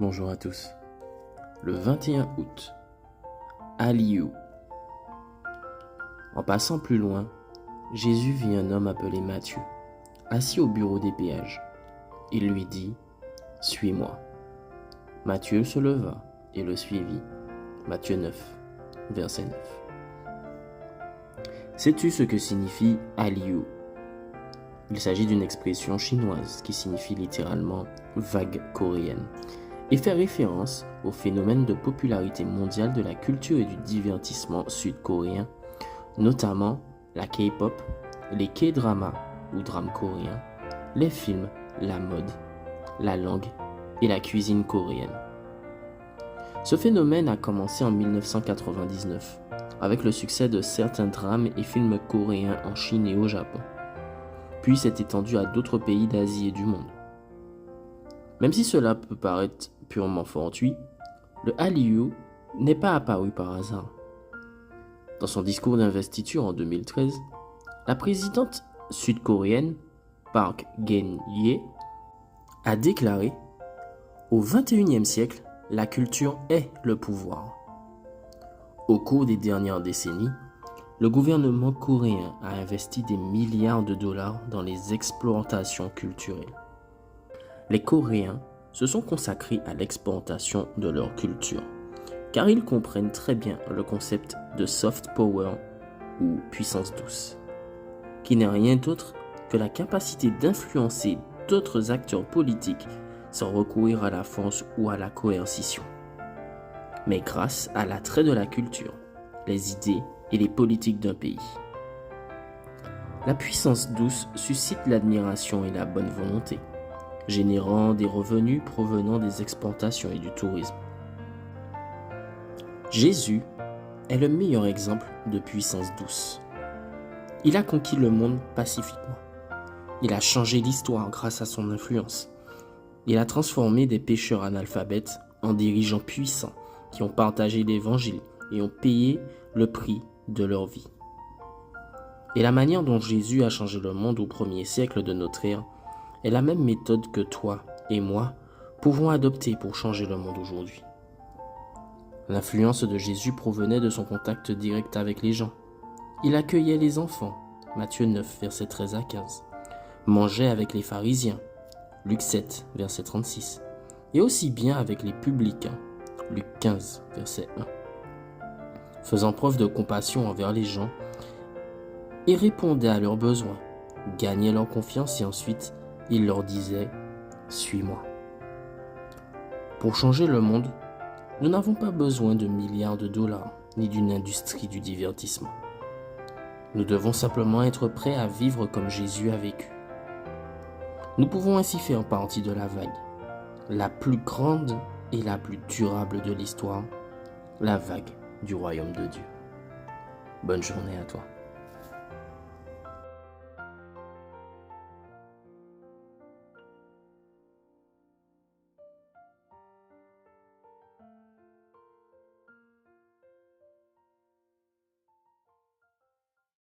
Bonjour à tous. Le 21 août, Hallyu. En passant plus loin, Jésus vit un homme appelé Matthieu, assis au bureau des péages. Il lui dit « Suis-moi ». Matthieu se leva et le suivit. Matthieu 9, verset 9. Sais-tu ce que signifie Hallyu? Il s'agit d'une expression chinoise qui signifie littéralement « vague coréenne » et fait référence au phénomène de popularité mondiale de la culture et du divertissement sud-coréen, notamment la K-pop, les K-dramas ou drames coréens, les films, la mode, la langue et la cuisine coréenne. Ce phénomène a commencé en 1999 avec le succès de certains drames et films coréens en Chine et au Japon, puis s'est étendu à d'autres pays d'Asie et du monde. Même si cela peut paraître purement fortuit, le Hallyu n'est pas apparu par hasard. Dans son discours d'investiture en 2013, la présidente sud-coréenne Park Geun-hye a déclaré « Au XXIe siècle, la culture est le pouvoir ». Au cours des dernières décennies, le gouvernement coréen a investi des milliards de dollars dans les exploitations culturelles. Les Coréens se sont consacrés à l'exportation de leur culture, car ils comprennent très bien le concept de soft power ou puissance douce, qui n'est rien d'autre que la capacité d'influencer d'autres acteurs politiques sans recourir à la force ou à la coercition, mais grâce à l'attrait de la culture, les idées et les politiques d'un pays. La puissance douce suscite l'admiration et la bonne volonté, générant des revenus provenant des exportations et du tourisme. Jésus est le meilleur exemple de puissance douce. Il a conquis le monde pacifiquement. Il a changé l'histoire grâce à son influence. Il a transformé des pécheurs analphabètes en dirigeants puissants qui ont partagé l'évangile et ont payé le prix de leur vie. Et la manière dont Jésus a changé le monde au 1er siècle de notre ère est la même méthode que toi et moi pouvons adopter pour changer le monde aujourd'hui. L'influence de Jésus provenait de son contact direct avec les gens. Il accueillait les enfants, Matthieu 9, versets 13 à 15, mangeait avec les pharisiens, Luc 7, verset 36, et aussi bien avec les publicains, Luc 15, verset 1. Faisant preuve de compassion envers les gens, il répondait à leurs besoins, gagnait leur confiance et ensuite il leur disait « Suis-moi ». Pour changer le monde, nous n'avons pas besoin de milliards de dollars ni d'une industrie du divertissement. Nous devons simplement être prêts à vivre comme Jésus a vécu. Nous pouvons ainsi faire partie de la vague, la plus grande et la plus durable de l'histoire, la vague du royaume de Dieu. Bonne journée à toi.